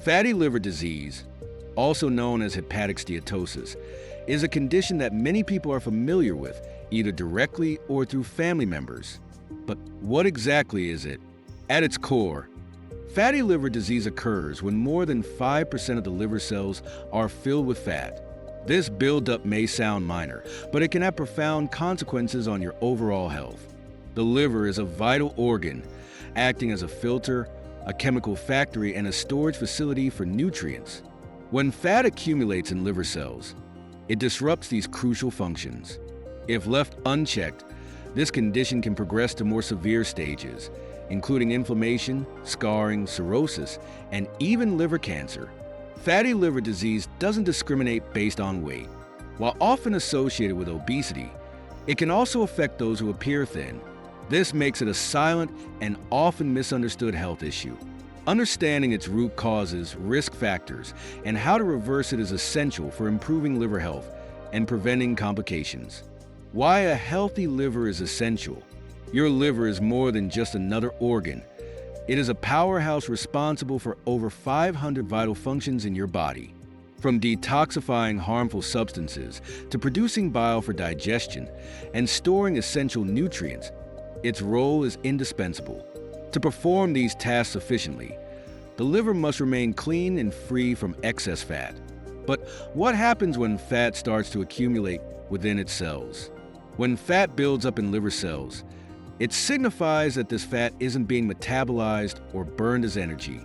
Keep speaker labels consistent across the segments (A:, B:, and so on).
A: Fatty liver disease, also known as hepatic steatosis, is a condition that many people are familiar with, either directly or through family members. But what exactly is it? At its core, fatty liver disease occurs when more than 5% of the liver cells are filled with fat. This buildup may sound minor, but it can have profound consequences on your overall health. The liver is a vital organ, acting as a filter, a chemical factory, and a storage facility for nutrients. When fat accumulates in liver cells, it disrupts these crucial functions. If left unchecked, this condition can progress to more severe stages, including inflammation, scarring, cirrhosis, and even liver cancer. Fatty liver disease doesn't discriminate based on weight. While often associated with obesity, it can also affect those who appear thin. This makes it a silent and often misunderstood health issue. Understanding its root causes, risk factors, and how to reverse it is essential for improving liver health and preventing complications. Why a healthy liver is essential. Your liver is more than just another organ. It is a powerhouse responsible for over 500 vital functions in your body. From detoxifying harmful substances to producing bile for digestion and storing essential nutrients, its role is indispensable. To perform these tasks efficiently, the liver must remain clean and free from excess fat. But what happens when fat starts to accumulate within its cells? When fat builds up in liver cells, it signifies that this fat isn't being metabolized or burned as energy.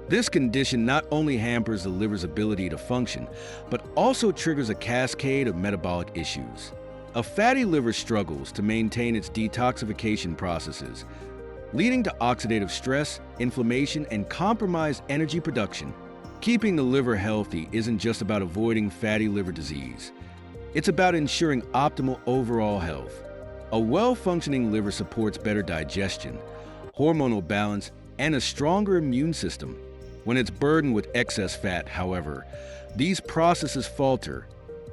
A: This condition not only hampers the liver's ability to function, but also triggers a cascade of metabolic issues. A fatty liver struggles to maintain its detoxification processes, leading to oxidative stress, inflammation, and compromised energy production. Keeping the liver healthy isn't just about avoiding fatty liver disease. It's about ensuring optimal overall health. A well-functioning liver supports better digestion, hormonal balance, and a stronger immune system. When it's burdened with excess fat, however, these processes falter,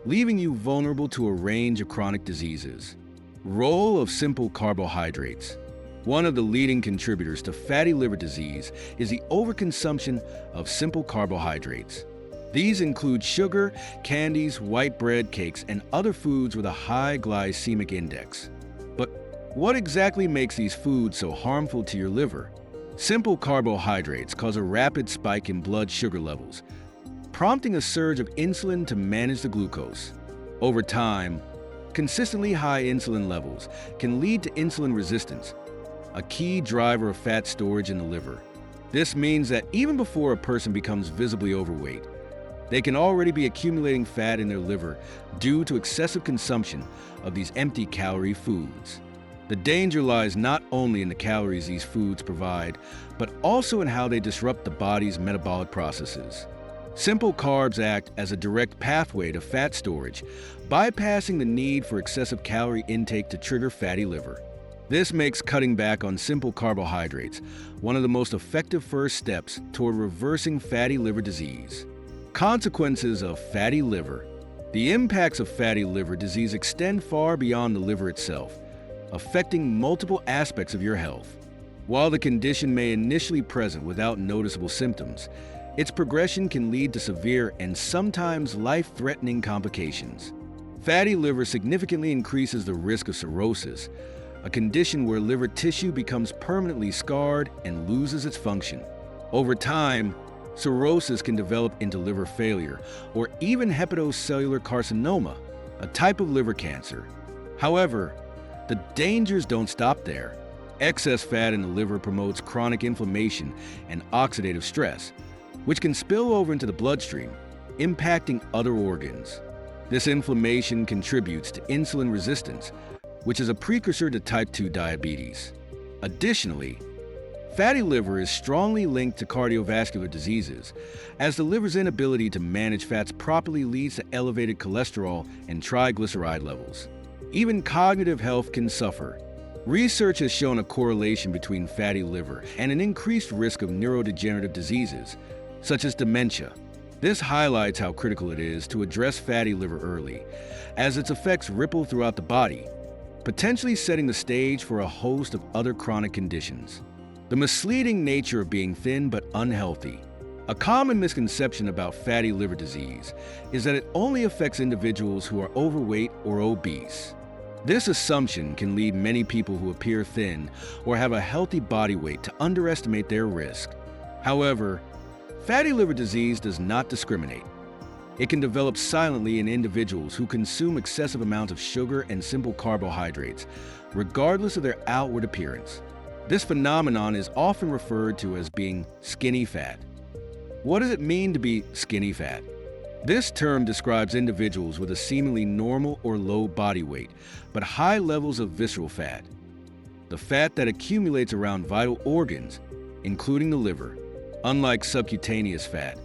A: leaving you vulnerable to a range of chronic diseases. Role of simple carbohydrates. One of the leading contributors to fatty liver disease is the overconsumption of simple carbohydrates. These include sugar, candies, white bread, cakes, and other foods with a high glycemic index. But what exactly makes these foods so harmful to your liver? Simple carbohydrates cause a rapid spike in blood sugar levels, prompting a surge of insulin to manage the glucose. Over time, consistently high insulin levels can lead to insulin resistance, a key driver of fat storage in the liver. This means that even before a person becomes visibly overweight, they can already be accumulating fat in their liver due to excessive consumption of these empty-calorie foods. The danger lies not only in the calories these foods provide, but also in how they disrupt the body's metabolic processes. Simple carbs act as a direct pathway to fat storage, bypassing the need for excessive calorie intake to trigger fatty liver. This makes cutting back on simple carbohydrates one of the most effective first steps toward reversing fatty liver disease. Consequences of fatty liver. The impacts of fatty liver disease extend far beyond the liver itself, affecting multiple aspects of your health. While the condition may initially present without noticeable symptoms, its progression can lead to severe and sometimes life-threatening complications. Fatty liver significantly increases the risk of cirrhosis, a condition where liver tissue becomes permanently scarred and loses its function. Over time, cirrhosis can develop into liver failure or even hepatocellular carcinoma, a type of liver cancer. However, the dangers don't stop there. Excess fat in the liver promotes chronic inflammation and oxidative stress, which can spill over into the bloodstream, impacting other organs. This inflammation contributes to insulin resistance, which is a precursor to type 2 diabetes. Additionally, fatty liver is strongly linked to cardiovascular diseases, as the liver's inability to manage fats properly leads to elevated cholesterol and triglyceride levels. Even cognitive health can suffer. Research has shown a correlation between fatty liver and an increased risk of neurodegenerative diseases, such as dementia. This highlights how critical it is to address fatty liver early, as its effects ripple throughout the body, potentially setting the stage for a host of other chronic conditions. The misleading nature of being thin but unhealthy. A common misconception about fatty liver disease is that it only affects individuals who are overweight or obese. This assumption can lead many people who appear thin or have a healthy body weight to underestimate their risk. However, fatty liver disease does not discriminate. It can develop silently in individuals who consume excessive amounts of sugar and simple carbohydrates, regardless of their outward appearance. This phenomenon is often referred to as being skinny fat. What does it mean to be skinny fat? This term describes individuals with a seemingly normal or low body weight, but high levels of visceral fat. The fat that accumulates around vital organs, including the liver. Unlike subcutaneous fat,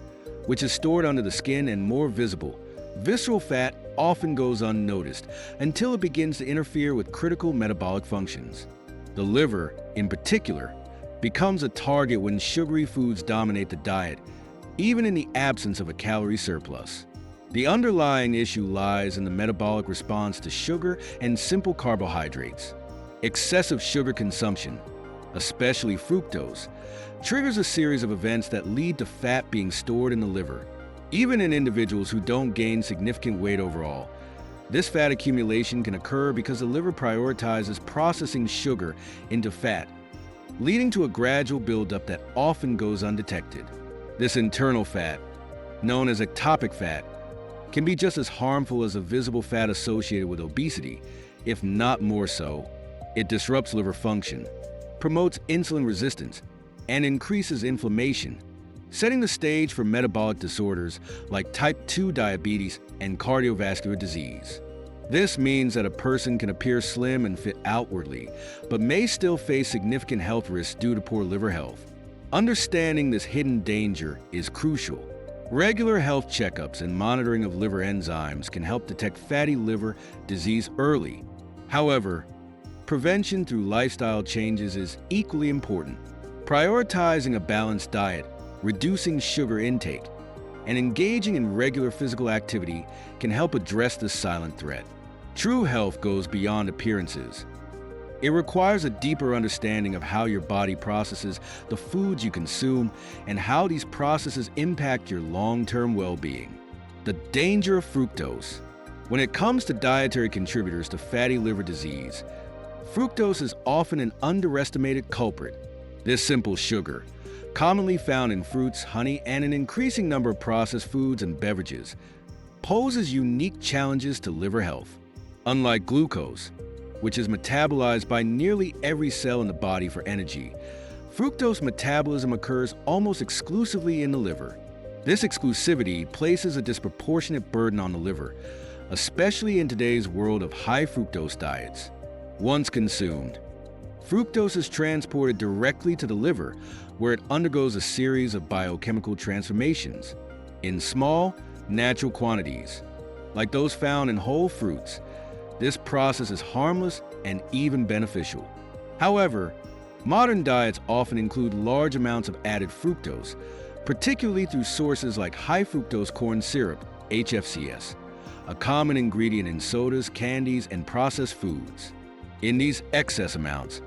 A: which is stored under the skin and more visible, visceral fat often goes unnoticed until it begins to interfere with critical metabolic functions. The liver, in particular, becomes a target when sugary foods dominate the diet, even in the absence of a calorie surplus. The underlying issue lies in the metabolic response to sugar and simple carbohydrates. Excessive sugar consumption, especially fructose, triggers a series of events that lead to fat being stored in the liver. Even in individuals who don't gain significant weight overall, this fat accumulation can occur because the liver prioritizes processing sugar into fat, leading to a gradual buildup that often goes undetected. This internal fat, known as ectopic fat, can be just as harmful as the visible fat associated with obesity, if not more so. It disrupts liver function, promotes insulin resistance, and increases inflammation, setting the stage for metabolic disorders like type 2 diabetes and cardiovascular disease. This means that a person can appear slim and fit outwardly, but may still face significant health risks due to poor liver health. Understanding this hidden danger is crucial. Regular health checkups and monitoring of liver enzymes can help detect fatty liver disease early. However, prevention through lifestyle changes is equally important. Prioritizing a balanced diet, reducing sugar intake, and engaging in regular physical activity can help address this silent threat. True health goes beyond appearances. It requires a deeper understanding of how your body processes the foods you consume and how these processes impact your long-term well-being. The danger of fructose. When it comes to dietary contributors to fatty liver disease, fructose is often an underestimated culprit. This simple sugar, commonly found in fruits, honey, and an increasing number of processed foods and beverages, poses unique challenges to liver health. Unlike glucose, which is metabolized by nearly every cell in the body for energy, fructose metabolism occurs almost exclusively in the liver. This exclusivity places a disproportionate burden on the liver, especially in today's world of high fructose diets. Once consumed, fructose is transported directly to the liver, where it undergoes a series of biochemical transformations. In small, natural quantities, like those found in whole fruits, this process is harmless and even beneficial. However, modern diets often include large amounts of added fructose, particularly through sources like high fructose corn syrup, HFCS, a common ingredient in sodas, candies, and processed foods. In these excess amounts,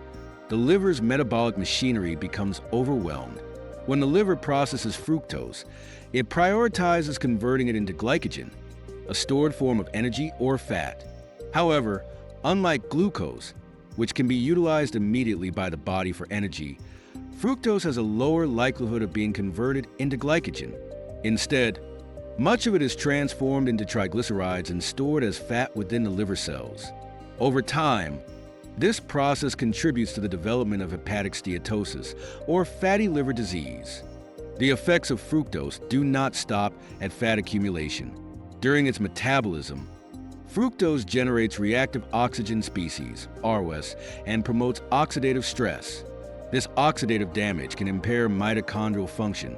A: the liver's metabolic machinery becomes overwhelmed. When the liver processes fructose, it prioritizes converting it into glycogen, a stored form of energy or fat. However, unlike glucose, which can be utilized immediately by the body for energy, fructose has a lower likelihood of being converted into glycogen. Instead, much of it is transformed into triglycerides and stored as fat within the liver cells. Over time, this process contributes to the development of hepatic steatosis, or fatty liver disease. The effects of fructose do not stop at fat accumulation. During its metabolism, fructose generates reactive oxygen species, ROS, and promotes oxidative stress. This oxidative damage can impair mitochondrial function,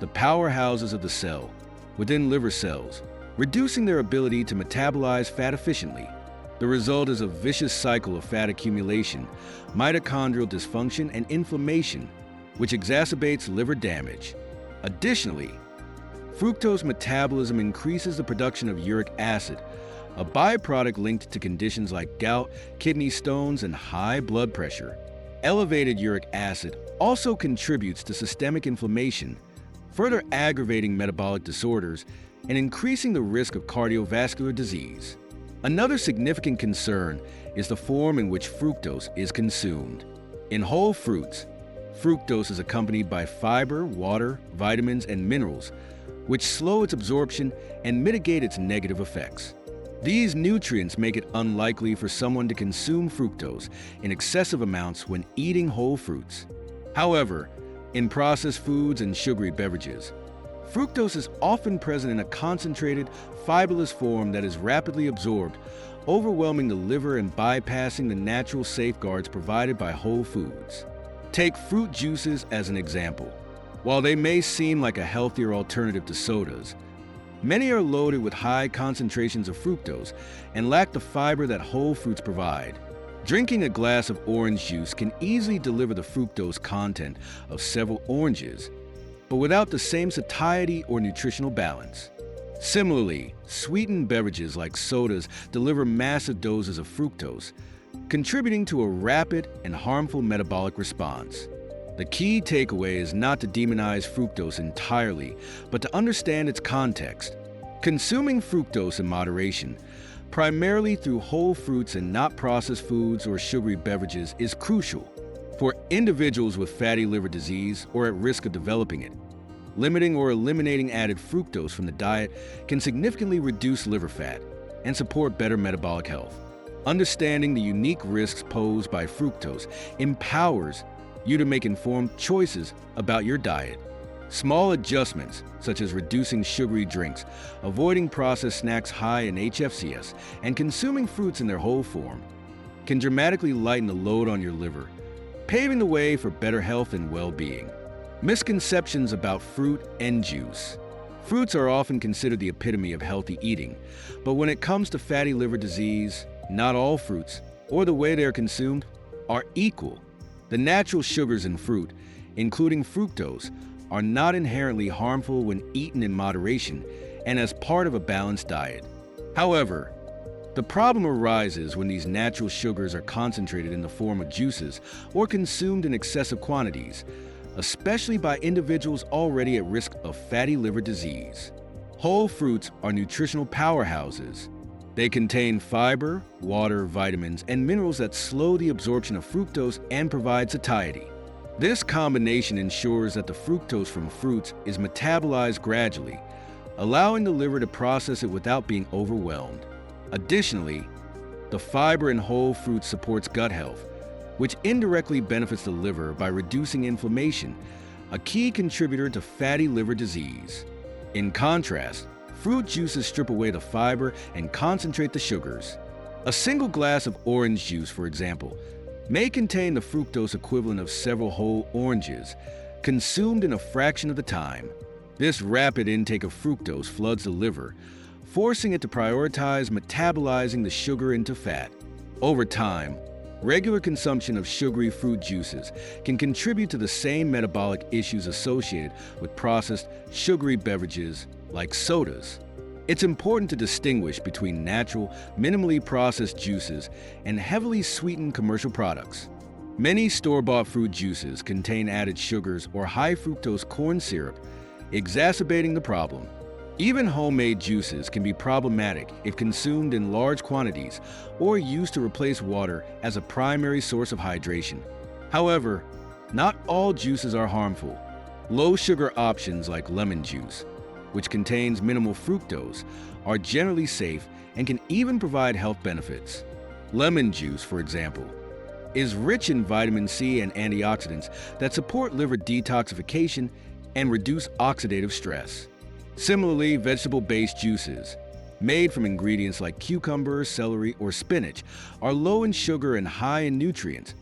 A: the powerhouses of the cell, within liver cells, reducing their ability to metabolize fat efficiently. The result is a vicious cycle of fat accumulation, mitochondrial dysfunction, and inflammation, which exacerbates liver damage. Additionally, fructose metabolism increases the production of uric acid, a byproduct linked to conditions like gout, kidney stones, and high blood pressure. Elevated uric acid also contributes to systemic inflammation, further aggravating metabolic disorders and increasing the risk of cardiovascular disease. Another significant concern is the form in which fructose is consumed. In whole fruits, fructose is accompanied by fiber, water, vitamins, and minerals, which slow its absorption and mitigate its negative effects. These nutrients make it unlikely for someone to consume fructose in excessive amounts when eating whole fruits. However, in processed foods and sugary beverages, fructose is often present in a concentrated, fiberless form that is rapidly absorbed, overwhelming the liver and bypassing the natural safeguards provided by whole foods. Take fruit juices as an example. While they may seem like a healthier alternative to sodas, many are loaded with high concentrations of fructose and lack the fiber that whole fruits provide. Drinking a glass of orange juice can easily deliver the fructose content of several oranges, but without the same satiety or nutritional balance. Similarly, sweetened beverages like sodas deliver massive doses of fructose, contributing to a rapid and harmful metabolic response. The key takeaway is not to demonize fructose entirely, but to understand its context. Consuming fructose in moderation, primarily through whole fruits and not processed foods or sugary beverages, is crucial. For individuals with fatty liver disease or at risk of developing it, limiting or eliminating added fructose from the diet can significantly reduce liver fat and support better metabolic health. Understanding the unique risks posed by fructose empowers you to make informed choices about your diet. Small adjustments, such as reducing sugary drinks, avoiding processed snacks high in HFCS, and consuming fruits in their whole form, can dramatically lighten the load on your liver, paving the way for better health and well-being. Misconceptions about fruit and juice. Fruits are often considered the epitome of healthy eating, but when it comes to fatty liver disease, not all fruits, or the way they are consumed, are equal. The natural sugars in fruit, including fructose, are not inherently harmful when eaten in moderation and as part of a balanced diet. However, the problem arises when these natural sugars are concentrated in the form of juices or consumed in excessive quantities, especially by individuals already at risk of fatty liver disease. Whole fruits are nutritional powerhouses. They contain fiber, water, vitamins, and minerals that slow the absorption of fructose and provide satiety. This combination ensures that the fructose from fruits is metabolized gradually, allowing the liver to process it without being overwhelmed. Additionally, the fiber in whole fruits supports gut health, which indirectly benefits the liver by reducing inflammation, a key contributor to fatty liver disease. In contrast, fruit juices strip away the fiber and concentrate the sugars. A single glass of orange juice, for example, may contain the fructose equivalent of several whole oranges, consumed in a fraction of the time. This rapid intake of fructose floods the liver, forcing it to prioritize metabolizing the sugar into fat. Over time, regular consumption of sugary fruit juices can contribute to the same metabolic issues associated with processed sugary beverages like sodas. It's important to distinguish between natural, minimally processed juices and heavily sweetened commercial products. Many store-bought fruit juices contain added sugars or high fructose corn syrup, exacerbating the problem. Even homemade juices can be problematic if consumed in large quantities or used to replace water as a primary source of hydration. However, not all juices are harmful. Low-sugar options like lemon juice, which contains minimal fructose, are generally safe and can even provide health benefits. Lemon juice, for example, is rich in vitamin C and antioxidants that support liver detoxification and reduce oxidative stress. Similarly, vegetable-based juices, made from ingredients like cucumber, celery, or spinach, are low in sugar and high in nutrients,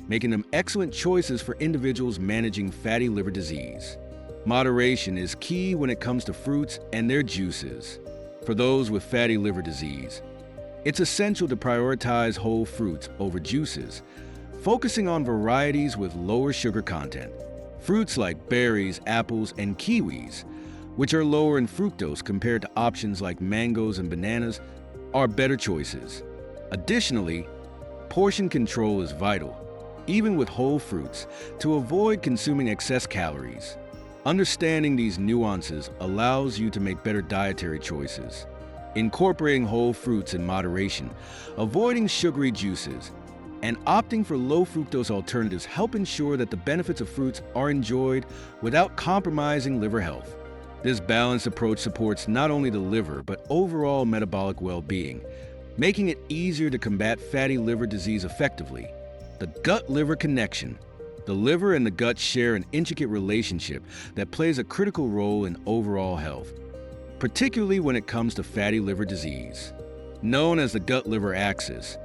A: making them excellent choices for individuals managing fatty liver disease. Moderation is key when it comes to fruits and their juices. For those with fatty liver disease, it's essential to prioritize whole fruits over juices, focusing on varieties with lower sugar content. Fruits like berries, apples, and kiwis, which are lower in fructose compared to options like mangoes and bananas, are better choices. Additionally, portion control is vital, even with whole fruits, to avoid consuming excess calories. Understanding these nuances allows you to make better dietary choices. Incorporating whole fruits in moderation, avoiding sugary juices, and opting for low-fructose alternatives help ensure that the benefits of fruits are enjoyed without compromising liver health. This balanced approach supports not only the liver, but overall metabolic well-being, making it easier to combat fatty liver disease effectively. The gut-liver connection. The liver and the gut share an intricate relationship that plays a critical role in overall health, particularly when it comes to fatty liver disease. Known as the gut-liver axis,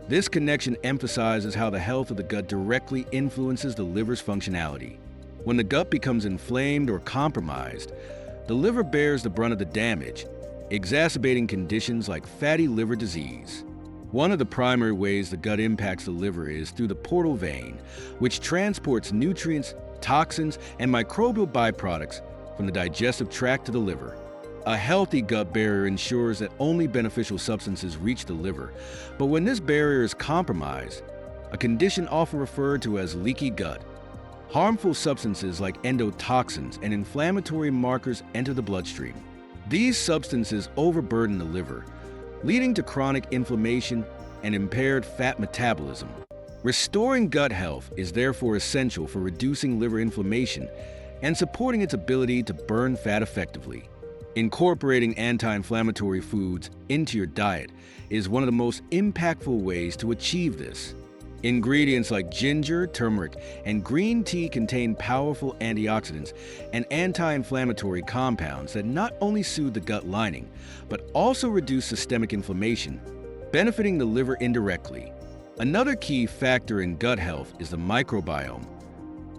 A: this connection emphasizes how the health of the gut directly influences the liver's functionality. When the gut becomes inflamed or compromised, the liver bears the brunt of the damage, exacerbating conditions like fatty liver disease. One of the primary ways the gut impacts the liver is through the portal vein, which transports nutrients, toxins, and microbial byproducts from the digestive tract to the liver. A healthy gut barrier ensures that only beneficial substances reach the liver, but when this barrier is compromised, a condition often referred to as leaky gut, harmful substances like endotoxins and inflammatory markers enter the bloodstream. These substances overburden the liver, leading to chronic inflammation and impaired fat metabolism. Restoring gut health is therefore essential for reducing liver inflammation and supporting its ability to burn fat effectively. Incorporating anti-inflammatory foods into your diet is one of the most impactful ways to achieve this. Ingredients like ginger, turmeric, and green tea contain powerful antioxidants and anti-inflammatory compounds that not only soothe the gut lining, but also reduce systemic inflammation, benefiting the liver indirectly. Another key factor in gut health is the microbiome,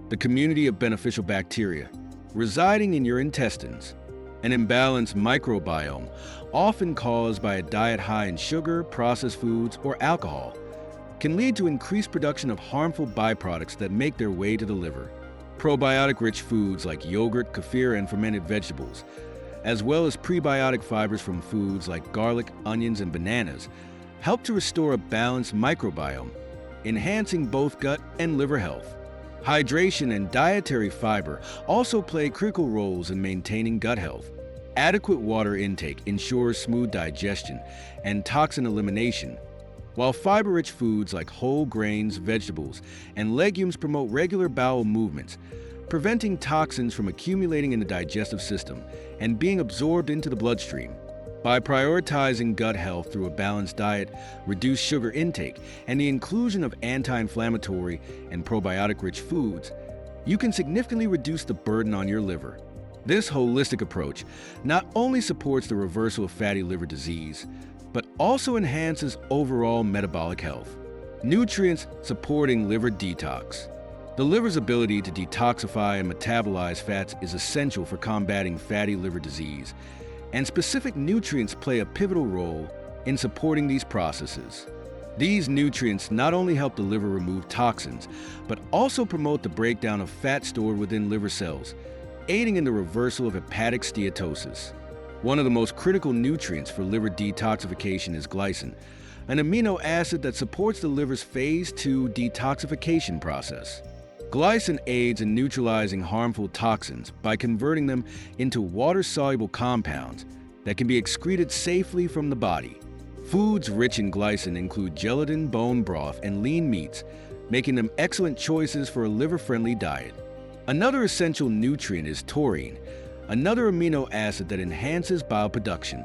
A: the community of beneficial bacteria residing in your intestines. An imbalanced microbiome, often caused by a diet high in sugar, processed foods, or alcohol, can lead to increased production of harmful byproducts that make their way to the liver. Probiotic-rich foods like yogurt, kefir, and fermented vegetables, as well as prebiotic fibers from foods like garlic, onions, and bananas, help to restore a balanced microbiome, enhancing both gut and liver health. Hydration and dietary fiber also play critical roles in maintaining gut health. Adequate water intake ensures smooth digestion and toxin elimination, while fiber-rich foods like whole grains, vegetables, and legumes promote regular bowel movements, preventing toxins from accumulating in the digestive system and being absorbed into the bloodstream. By prioritizing gut health through a balanced diet, reduced sugar intake, and the inclusion of anti-inflammatory and probiotic-rich foods, you can significantly reduce the burden on your liver. This holistic approach not only supports the reversal of fatty liver disease, but also enhances overall metabolic health. Nutrients supporting liver detox. The liver's ability to detoxify and metabolize fats is essential for combating fatty liver disease, and specific nutrients play a pivotal role in supporting these processes. These nutrients not only help the liver remove toxins, but also promote the breakdown of fat stored within liver cells, aiding in the reversal of hepatic steatosis. One of the most critical nutrients for liver detoxification is glycine, an amino acid that supports the liver's phase 2 detoxification process. Glycine aids in neutralizing harmful toxins by converting them into water-soluble compounds that can be excreted safely from the body. Foods rich in glycine include gelatin, bone broth, and lean meats, making them excellent choices for a liver-friendly diet. Another essential nutrient is taurine, another amino acid that enhances bile production.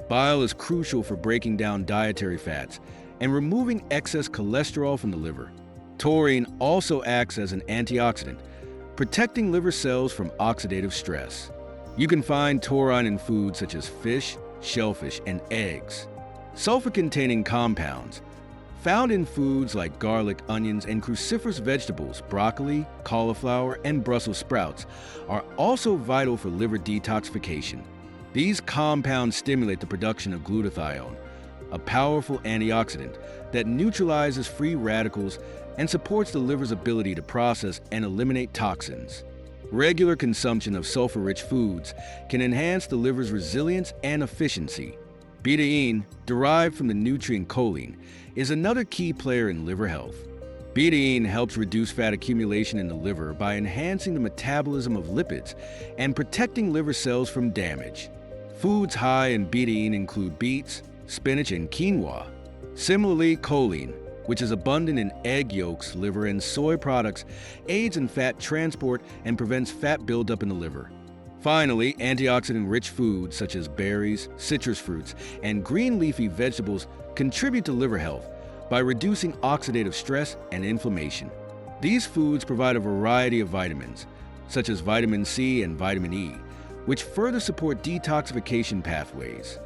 A: Bile is crucial for breaking down dietary fats and removing excess cholesterol from the liver. Taurine also acts as an antioxidant, protecting liver cells from oxidative stress. You can find taurine in foods such as fish, shellfish, and eggs. Sulfur-containing compounds, found in foods like garlic, onions, and cruciferous vegetables, broccoli, cauliflower, and Brussels sprouts, are also vital for liver detoxification. These compounds stimulate the production of glutathione, a powerful antioxidant that neutralizes free radicals and supports the liver's ability to process and eliminate toxins. Regular consumption of sulfur-rich foods can enhance the liver's resilience and efficiency. Betaine, derived from the nutrient choline, is another key player in liver health. Betaine helps reduce fat accumulation in the liver by enhancing the metabolism of lipids and protecting liver cells from damage. Foods high in betaine include beets, spinach, and quinoa. Similarly, choline, which is abundant in egg yolks, liver, and soy products, aids in fat transport and prevents fat buildup in the liver. Finally, antioxidant-rich foods such as berries, citrus fruits, and green leafy vegetables contribute to liver health by reducing oxidative stress and inflammation. These foods provide a variety of vitamins, such as vitamin C and vitamin E, which further support detoxification pathways.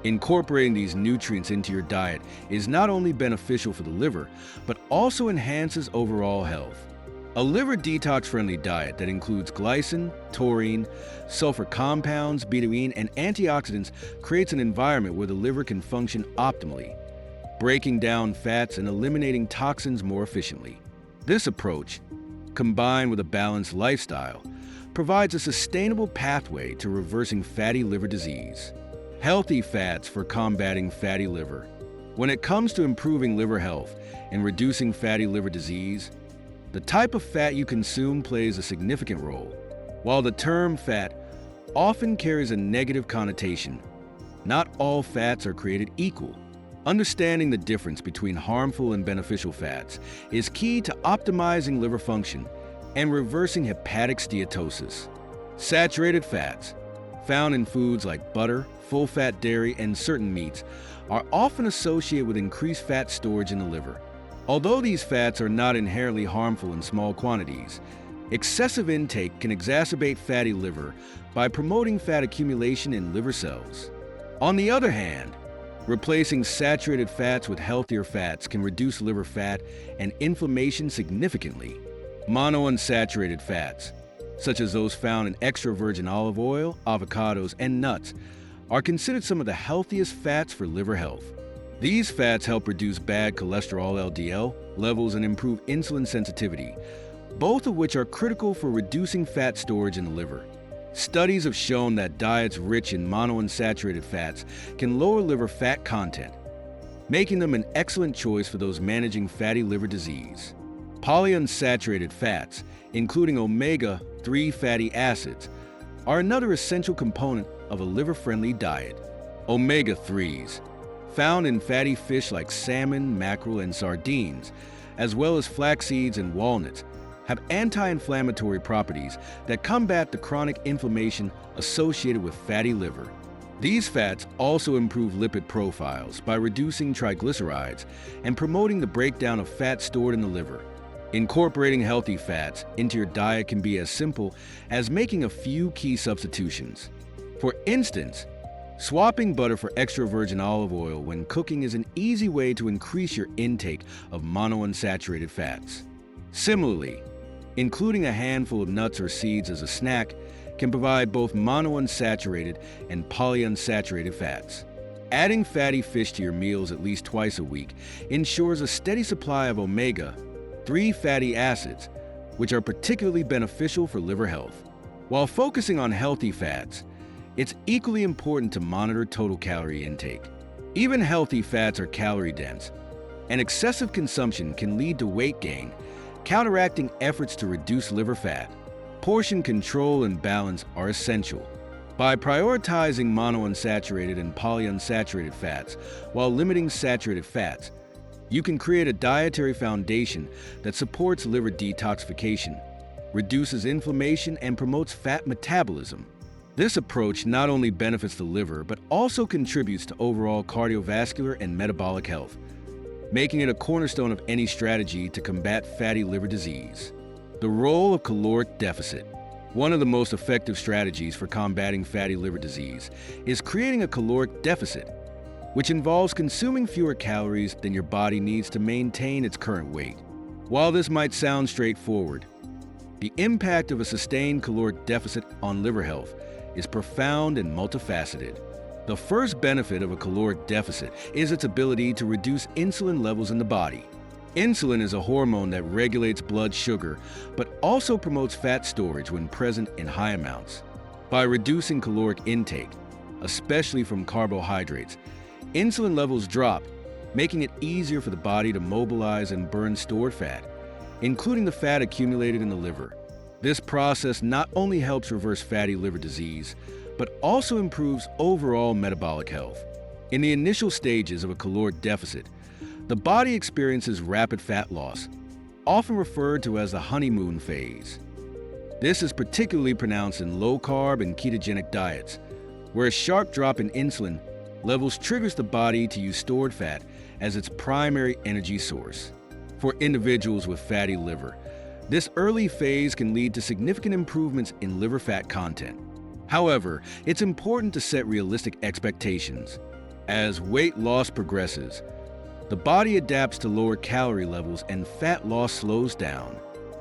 A: Incorporating these nutrients into your diet is not only beneficial for the liver, but also enhances overall health. A liver detox-friendly diet that includes glycine, taurine, sulfur compounds, betaine, and antioxidants creates an environment where the liver can function optimally, breaking down fats and eliminating toxins more efficiently. This approach, combined with a balanced lifestyle, provides a sustainable pathway to reversing fatty liver disease. Healthy fats for combating fatty liver. When it comes to improving liver health and reducing fatty liver disease, the type of fat you consume plays a significant role. While the term fat often carries a negative connotation, not all fats are created equal. Understanding the difference between harmful and beneficial fats is key to optimizing liver function and reversing hepatic steatosis. Saturated fats, found in foods like butter, full-fat dairy, and certain meats, are often associated with increased fat storage in the liver. Although these fats are not inherently harmful in small quantities, excessive intake can exacerbate fatty liver by promoting fat accumulation in liver cells. On the other hand, replacing saturated fats with healthier fats can reduce liver fat and inflammation significantly. Monounsaturated fats, such as those found in extra virgin olive oil, avocados, and nuts, are considered some of the healthiest fats for liver health. These fats help reduce bad cholesterol (LDL) levels and improve insulin sensitivity, both of which are critical for reducing fat storage in the liver. Studies have shown that diets rich in monounsaturated fats can lower liver fat content, making them an excellent choice for those managing fatty liver disease. Polyunsaturated fats, including omega-3 fatty acids, are another essential component of a liver-friendly diet. Omega-3s, found in fatty fish like salmon, mackerel, and sardines, as well as flax seeds and walnuts, have anti-inflammatory properties that combat the chronic inflammation associated with fatty liver. These fats also improve lipid profiles by reducing triglycerides and promoting the breakdown of fat stored in the liver. Incorporating healthy fats into your diet can be as simple as making a few key substitutions. For instance, swapping butter for extra virgin olive oil when cooking is an easy way to increase your intake of monounsaturated fats. Similarly, including a handful of nuts or seeds as a snack can provide both monounsaturated and polyunsaturated fats. Adding fatty fish to your meals at least twice a week ensures a steady supply of omega-3 fatty acids, which are particularly beneficial for liver health. While focusing on healthy fats, it's equally important to monitor total calorie intake. Even healthy fats are calorie-dense, and excessive consumption can lead to weight gain, counteracting efforts to reduce liver fat. Portion control and balance are essential. By prioritizing monounsaturated and polyunsaturated fats while limiting saturated fats, you can create a dietary foundation that supports liver detoxification, reduces inflammation, and promotes fat metabolism. This approach not only benefits the liver, but also contributes to overall cardiovascular and metabolic health, making it a cornerstone of any strategy to combat fatty liver disease. The role of caloric deficit. One of the most effective strategies for combating fatty liver disease is creating a caloric deficit, which involves consuming fewer calories than your body needs to maintain its current weight. While this might sound straightforward, the impact of a sustained caloric deficit on liver health is profound and multifaceted. The first benefit of a caloric deficit is its ability to reduce insulin levels in the body. Insulin is a hormone that regulates blood sugar, but also promotes fat storage when present in high amounts. By reducing caloric intake, especially from carbohydrates, insulin levels drop, making it easier for the body to mobilize and burn stored fat, including the fat accumulated in the liver. This process not only helps reverse fatty liver disease, but also improves overall metabolic health. In the initial stages of a caloric deficit, the body experiences rapid fat loss, often referred to as the honeymoon phase. This is particularly pronounced in low-carb and ketogenic diets, where a sharp drop in insulin levels triggers the body to use stored fat as its primary energy source. For individuals with fatty liver, this early phase can lead to significant improvements in liver fat content. However, it's important to set realistic expectations. As weight loss progresses, the body adapts to lower calorie levels and fat loss slows down.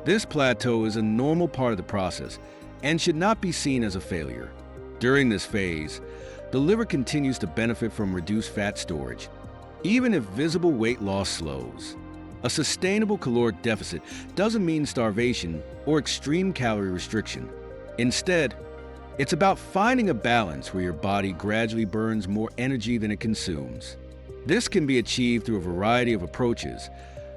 A: This plateau is a normal part of the process and should not be seen as a failure. During this phase, the liver continues to benefit from reduced fat storage, even if visible weight loss slows. A sustainable caloric deficit doesn't mean starvation or extreme calorie restriction. Instead, it's about finding a balance where your body gradually burns more energy than it consumes. This can be achieved through a variety of approaches,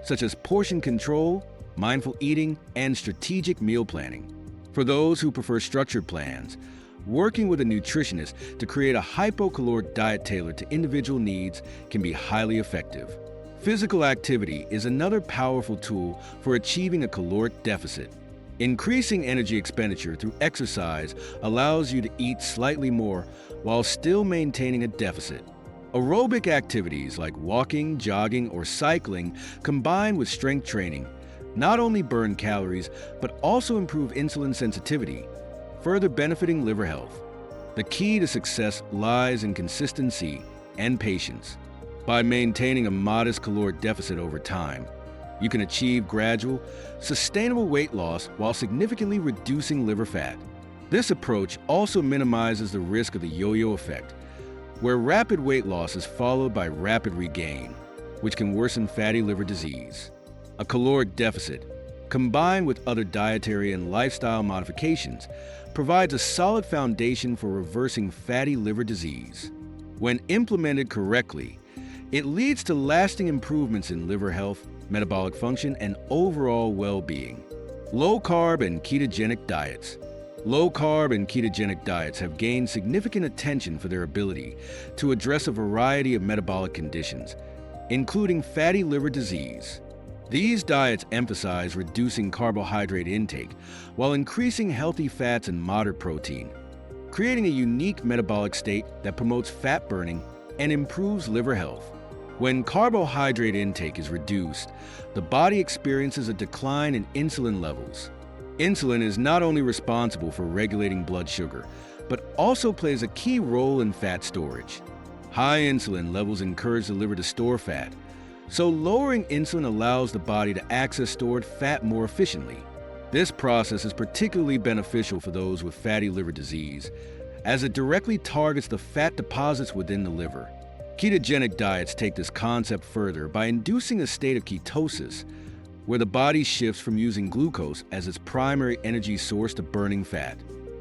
A: such as portion control, mindful eating, and strategic meal planning. For those who prefer structured plans, working with a nutritionist to create a hypocaloric diet tailored to individual needs can be highly effective. Physical activity is another powerful tool for achieving a caloric deficit. Increasing energy expenditure through exercise allows you to eat slightly more while still maintaining a deficit. Aerobic activities like walking, jogging, or cycling combined with strength training not only burn calories, but also improve insulin sensitivity, further benefiting liver health. The key to success lies in consistency and patience. By maintaining a modest caloric deficit over time, you can achieve gradual, sustainable weight loss while significantly reducing liver fat. This approach also minimizes the risk of the yo-yo effect, where rapid weight loss is followed by rapid regain, which can worsen fatty liver disease. A caloric deficit, combined with other dietary and lifestyle modifications, provides a solid foundation for reversing fatty liver disease. When implemented correctly, it leads to lasting improvements in liver health, metabolic function, and overall well-being. Low-carb and ketogenic diets. Low-carb and ketogenic diets have gained significant attention for their ability to address a variety of metabolic conditions, including fatty liver disease. These diets emphasize reducing carbohydrate intake while increasing healthy fats and moderate protein, creating a unique metabolic state that promotes fat burning and improves liver health. When carbohydrate intake is reduced, the body experiences a decline in insulin levels. Insulin is not only responsible for regulating blood sugar, but also plays a key role in fat storage. High insulin levels encourage the liver to store fat, so lowering insulin allows the body to access stored fat more efficiently. This process is particularly beneficial for those with fatty liver disease, as it directly targets the fat deposits within the liver. Ketogenic diets take this concept further by inducing a state of ketosis, where the body shifts from using glucose as its primary energy source to burning fat.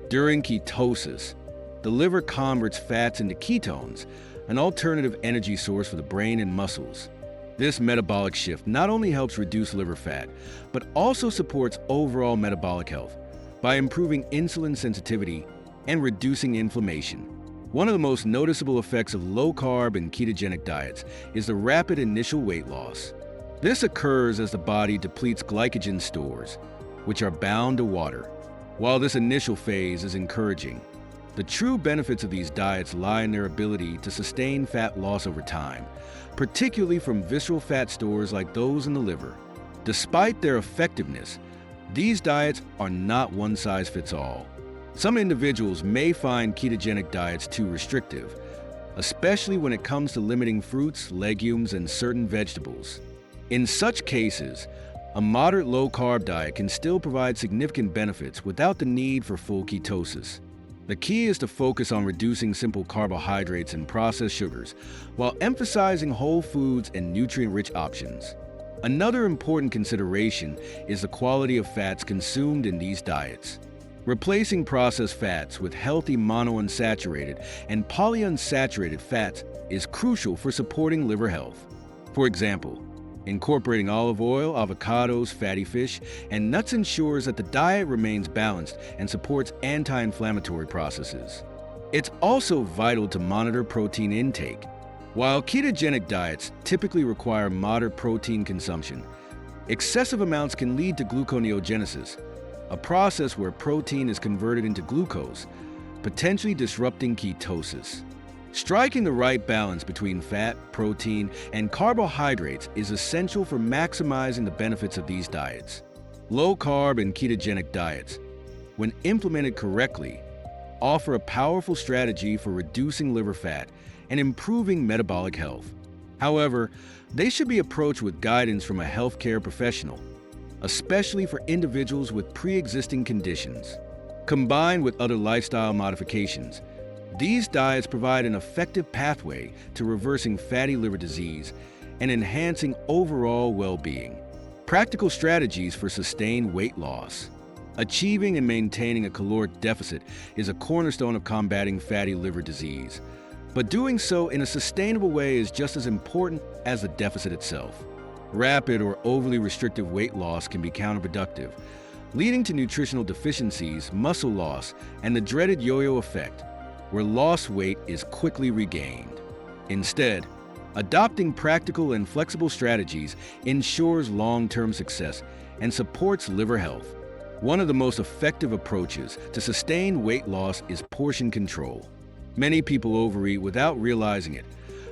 A: During ketosis, the liver converts fats into ketones, an alternative energy source for the brain and muscles. This metabolic shift not only helps reduce liver fat, but also supports overall metabolic health by improving insulin sensitivity and reducing inflammation. One of the most noticeable effects of low-carb and ketogenic diets is the rapid initial weight loss. This occurs as the body depletes glycogen stores, which are bound to water. While this initial phase is encouraging, the true benefits of these diets lie in their ability to sustain fat loss over time, particularly from visceral fat stores like those in the liver. Despite their effectiveness, these diets are not one-size-fits-all. Some individuals may find ketogenic diets too restrictive, especially when it comes to limiting fruits, legumes, and certain vegetables. In such cases, a moderate low-carb diet can still provide significant benefits without the need for full ketosis. The key is to focus on reducing simple carbohydrates and processed sugars, while emphasizing whole foods and nutrient-rich options. Another important consideration is the quality of fats consumed in these diets. Replacing processed fats with healthy monounsaturated and polyunsaturated fats is crucial for supporting liver health. For example, Incorporating olive oil, avocados, fatty fish, and nuts ensures that the diet remains balanced and supports anti-inflammatory processes. It's also vital to monitor protein intake. While ketogenic diets typically require moderate protein consumption, excessive amounts can lead to gluconeogenesis, a process where protein is converted into glucose, potentially disrupting ketosis. Striking the right balance between fat, protein, and carbohydrates is essential for maximizing the benefits of these diets. Low-carb and ketogenic diets, when implemented correctly, offer a powerful strategy for reducing liver fat and improving metabolic health. However, they should be approached with guidance from a healthcare professional, especially for individuals with pre-existing conditions. Combined with other lifestyle modifications, these diets provide an effective pathway to reversing fatty liver disease and enhancing overall well-being. Practical strategies for sustained weight loss. Achieving and maintaining a caloric deficit is a cornerstone of combating fatty liver disease, but doing so in a sustainable way is just as important as the deficit itself. Rapid or overly restrictive weight loss can be counterproductive, leading to nutritional deficiencies, muscle loss, and the dreaded yo-yo effect, where lost weight is quickly regained. Instead, adopting practical and flexible strategies ensures long-term success and supports liver health. One of the most effective approaches to sustained weight loss is portion control. Many people overeat without realizing it,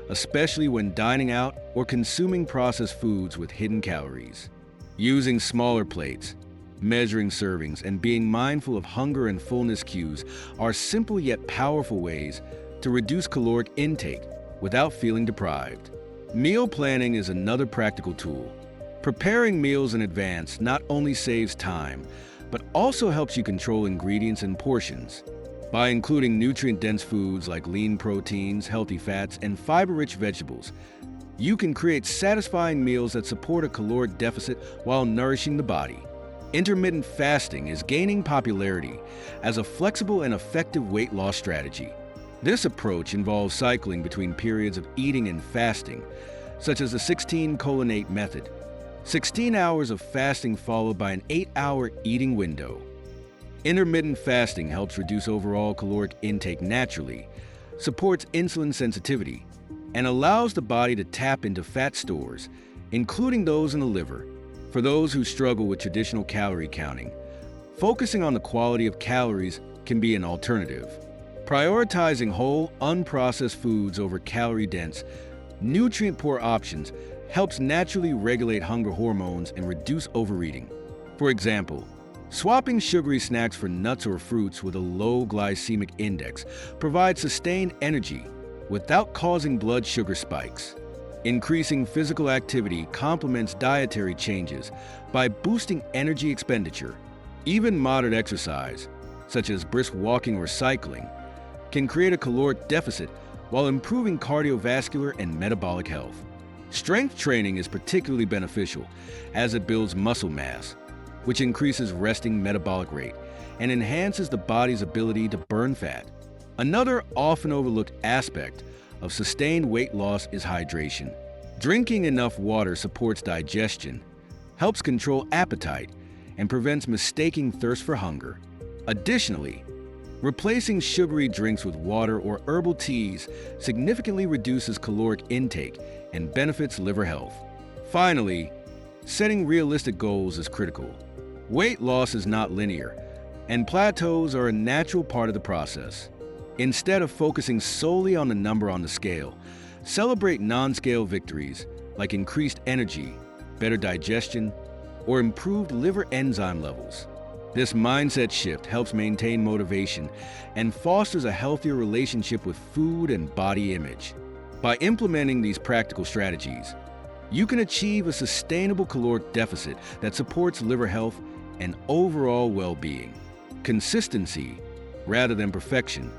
A: especially when dining out or consuming processed foods with hidden calories. Using smaller plates, measuring servings, and being mindful of hunger and fullness cues are simple yet powerful ways to reduce caloric intake without feeling deprived. Meal planning is another practical tool. Preparing meals in advance not only saves time, but also helps you control ingredients and portions. By including nutrient-dense foods like lean proteins, healthy fats, and fiber-rich vegetables, you can create satisfying meals that support a caloric deficit while nourishing the body. Intermittent fasting is gaining popularity as a flexible and effective weight loss strategy. This approach involves cycling between periods of eating and fasting, such as the 16:8 method, 16 hours of fasting followed by an 8-hour eating window. Intermittent fasting helps reduce overall caloric intake naturally, supports insulin sensitivity, and allows the body to tap into fat stores, including those in the liver. For those who struggle with traditional calorie counting, focusing on the quality of calories can be an alternative. Prioritizing whole, unprocessed foods over calorie-dense, nutrient-poor options helps naturally regulate hunger hormones and reduce overeating. For example, swapping sugary snacks for nuts or fruits with a low glycemic index provides sustained energy without causing blood sugar spikes. Increasing physical activity complements dietary changes by boosting energy expenditure. Even moderate exercise, such as brisk walking or cycling, can create a caloric deficit while improving cardiovascular and metabolic health. Strength training is particularly beneficial as it builds muscle mass, which increases resting metabolic rate and enhances the body's ability to burn fat. Another often overlooked aspect of sustained weight loss is hydration. Drinking enough water supports digestion, helps control appetite, and prevents mistaking thirst for hunger. Additionally, replacing sugary drinks with water or herbal teas significantly reduces caloric intake and benefits liver health. Finally, setting realistic goals is critical. Weight loss is not linear, and plateaus are a natural part of the process. Instead of focusing solely on the number on the scale, celebrate non-scale victories like increased energy, better digestion, or improved liver enzyme levels. This mindset shift helps maintain motivation and fosters a healthier relationship with food and body image. By implementing these practical strategies, you can achieve a sustainable caloric deficit that supports liver health and overall well-being. Consistency, rather than perfection,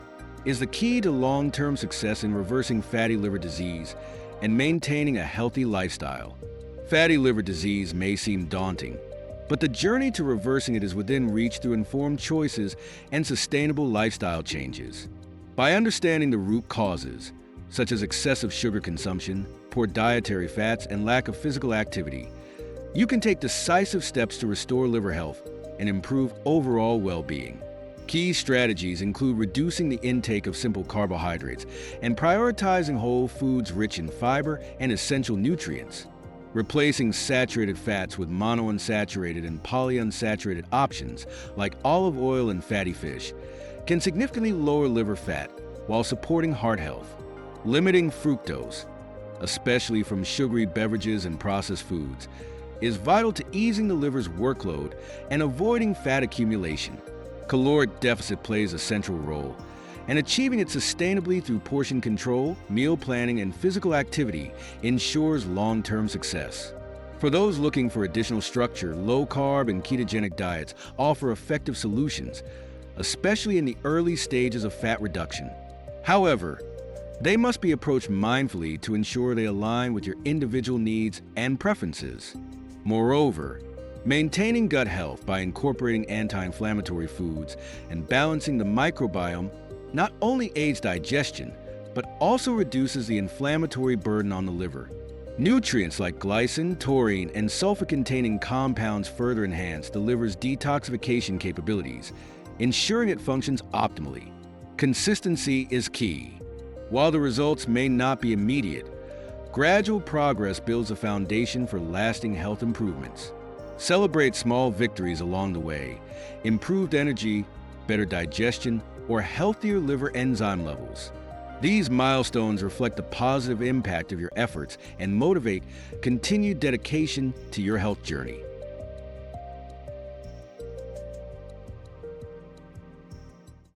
A: is the key to long-term success in reversing fatty liver disease and maintaining a healthy lifestyle. Fatty liver disease may seem daunting, but the journey to reversing it is within reach through informed choices and sustainable lifestyle changes. By understanding the root causes, such as excessive sugar consumption, poor dietary fats, and lack of physical activity, you can take decisive steps to restore liver health and improve overall well-being. Key strategies include reducing the intake of simple carbohydrates and prioritizing whole foods rich in fiber and essential nutrients. Replacing saturated fats with monounsaturated and polyunsaturated options like olive oil and fatty fish can significantly lower liver fat while supporting heart health. Limiting fructose, especially from sugary beverages and processed foods, is vital to easing the liver's workload and avoiding fat accumulation. Caloric deficit plays a central role, and achieving it sustainably through portion control, meal planning, and physical activity ensures long-term success. For those looking for additional structure, low-carb and ketogenic diets offer effective solutions, especially in the early stages of fat reduction. However, they must be approached mindfully to ensure they align with your individual needs and preferences. Moreover, maintaining gut health by incorporating anti-inflammatory foods and balancing the microbiome not only aids digestion, but also reduces the inflammatory burden on the liver. Nutrients like glycine, taurine, and sulfur-containing compounds further enhance the liver's detoxification capabilities, ensuring it functions optimally. Consistency is key. While the results may not be immediate, gradual progress builds a foundation for lasting health improvements. Celebrate small victories along the way: improved energy, better digestion, or healthier liver enzyme levels. These milestones reflect the positive impact of your efforts and motivate continued dedication to your health journey.